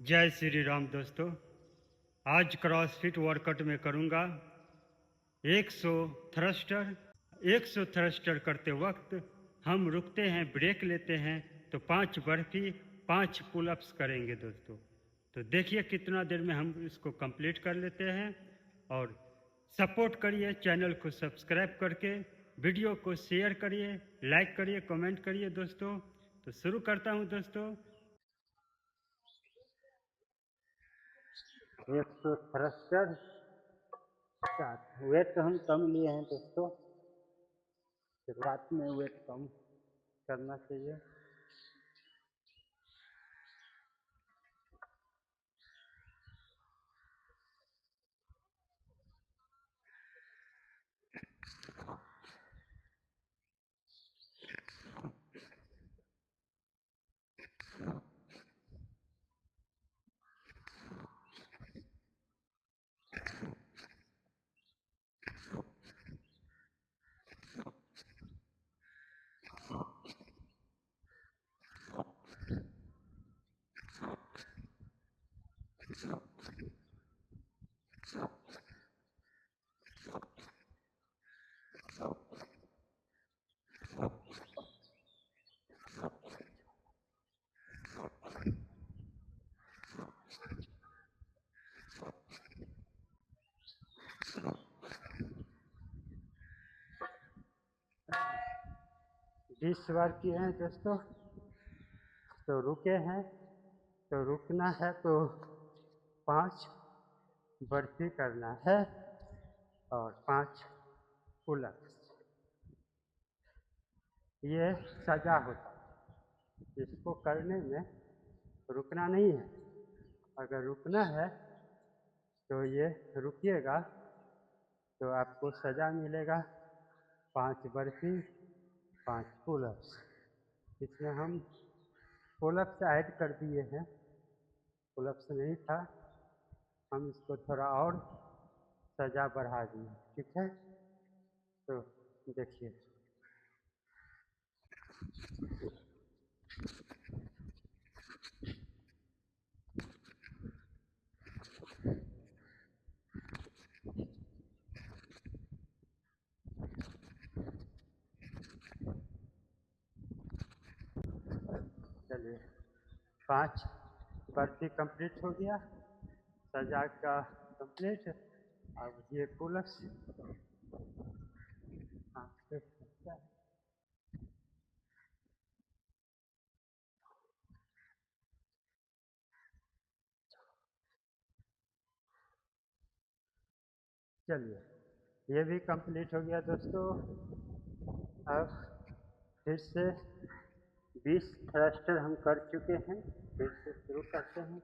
जय श्री राम दोस्तों। आज क्रॉसफिट वर्कआउट में करूँगा 100 थ्रस्टर। 100 थ्रस्टर करते वक्त हम रुकते हैं, ब्रेक लेते हैं, तो 5 बर्फी 5 पुलअप्स करेंगे दोस्तों। तो देखिए कितना देर में हम इसको कंप्लीट कर लेते हैं। और सपोर्ट करिए, चैनल को सब्सक्राइब करके वीडियो को शेयर करिए, लाइक करिए, कमेंट करिए दोस्तों। तो शुरू करता हूं दोस्तों। 100 थ्रस्टर स्टार्ट। वेट हम कम लिए हैं दोस्तों, शुरुआत में वेट कम करना चाहिए। जिस बार किए हैं दोस्तों, तो रुके हैं, तो रुकना है तो 5 बर्फी करना है और 5 पुलअप्स। ये सजा होता है, इसको करने में रुकना नहीं है। अगर रुकना है तो ये रुकिएगा तो आपको सजा मिलेगा 5 बर्फी 5 पुलअप्स। इसमें हम पुलअप्स ऐड कर दिए हैं, पुलअप्स नहीं था, हम इसको थोड़ा और सजा बढ़ा दिए। ठीक है, तो देखिए। चलिए, 5 बर्फी कंप्लीट हो गया, सजा का कंप्लीट। अब ये पुलअप्स। हाँ, चलिए, ये भी कंप्लीट हो गया दोस्तों। अब फिर से 20 थ्रस्टर हम कर चुके हैं, फिर से शुरू करते हैं।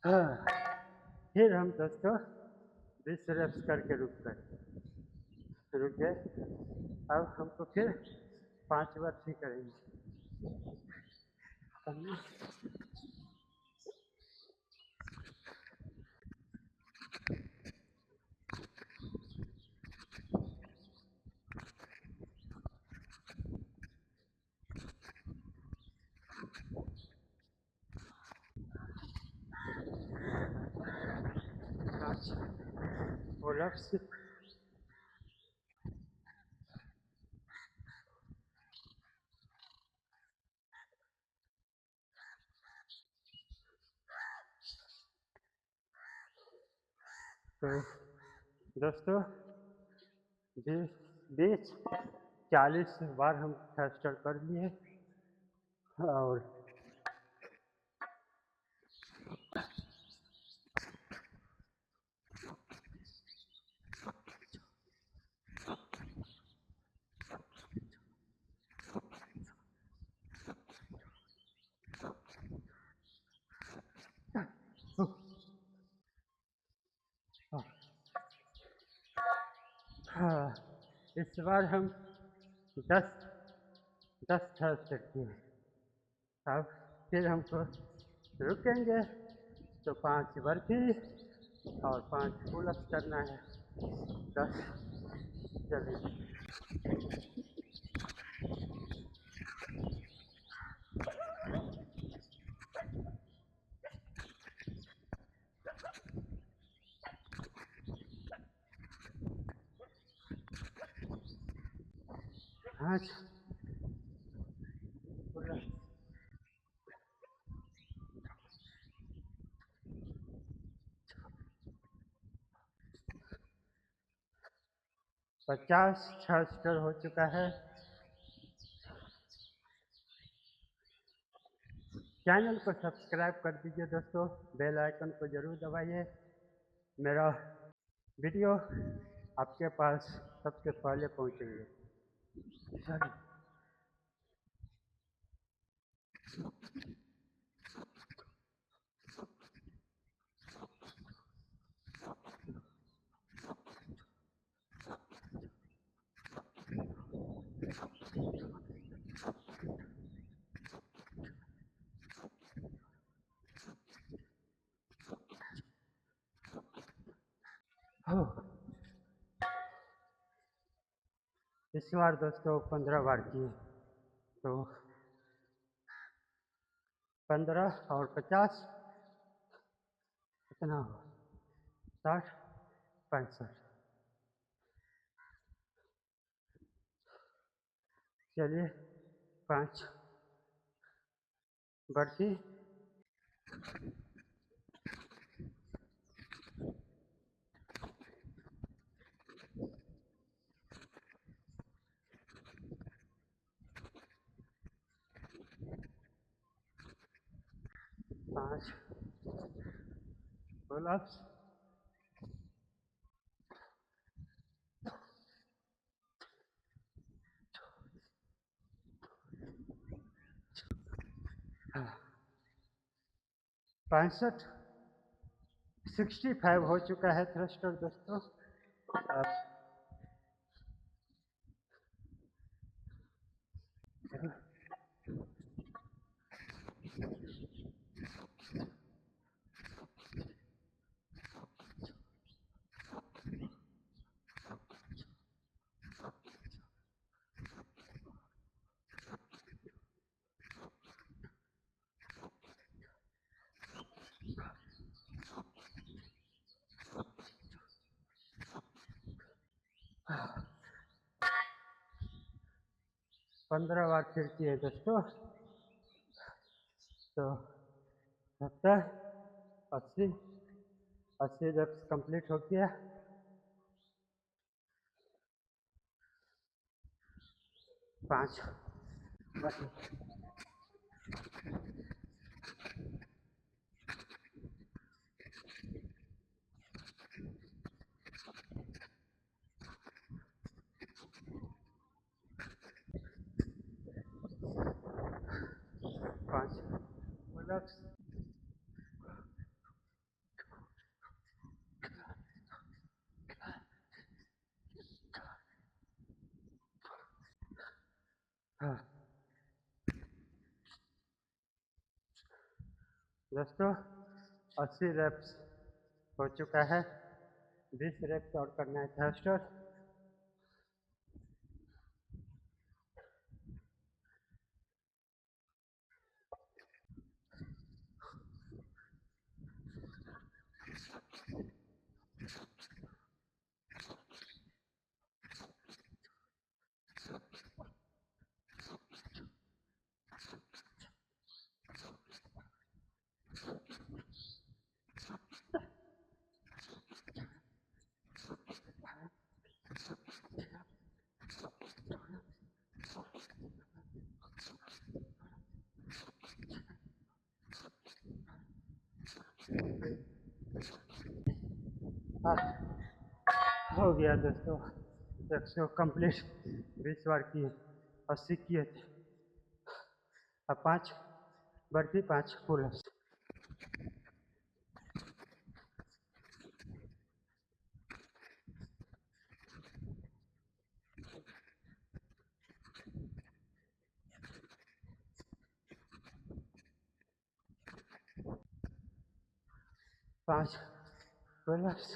हाँ, फिर हम दोस्तों 20 रेप्स करके रुक गए। अब हमको फिर 5 बार ठीक करेंगे। पुलअप्स। तो दोस्तों 20 40 बार हम थ्रस्टर कर लिए। और इस बार हम 10 10 थ्रस्ट किए। अब फिर हमको रुकेंगे तो 5 बर्फी और 5 पुलअप्स करना है। 10। चलिए। हाँ 50 थ्रस्टर हो चुका है। चैनल को सब्सक्राइब कर दीजिए दोस्तों, बेल आइकन को ज़रूर दबाइए। मेरा वीडियो आपके पास सबसे पहले पहुंचेंगे। चलिए। हो, इस बार दोस्तों 15 बार किए तो 15 और 50 कितना हो, 60 65। चलिए 5 बर्फी। 5 पुलअप्स। 65 65 हो चुका है थ्रस्टर दोस्तों। अब 15 बार फिर किए दोस्तों तो 70 80 80 जब कंप्लीट हो गया। 5 5 पुलअप्स। हाँ दोस्तों 80 रेप्स हो चुका है। 20 रेप्स और करना है थ्रस्टर। हाँ हो गया दोस्तों 100 कंप्लीट। 20 बार किए, 80 किए थे। अब 5 बर्फी 5 पुलअप्स। 5 पुलअप्स,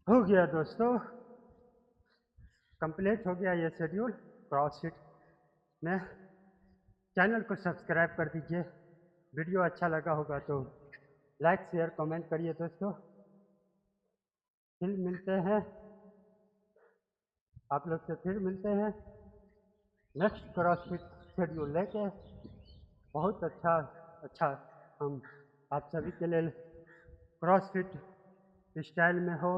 हो गया दोस्तों, कंप्लीट हो गया ये शेड्यूल क्रॉसफिट में। चैनल को सब्सक्राइब कर दीजिए, वीडियो अच्छा लगा होगा तो लाइक शेयर कमेंट करिए दोस्तों। फिर मिलते हैं, आप लोग से फिर मिलते हैं नेक्स्ट क्रॉसफिट शेड्यूल लेके। बहुत अच्छा हम आप सभी के लिए क्रॉसफिट स्टाइल में हो,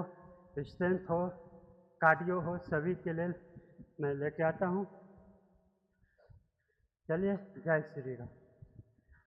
स्ट्रेंथ हो, कार्डियो हो, सभी के लिए मैं लेके आता हूँ। चलिए, जय श्री राम।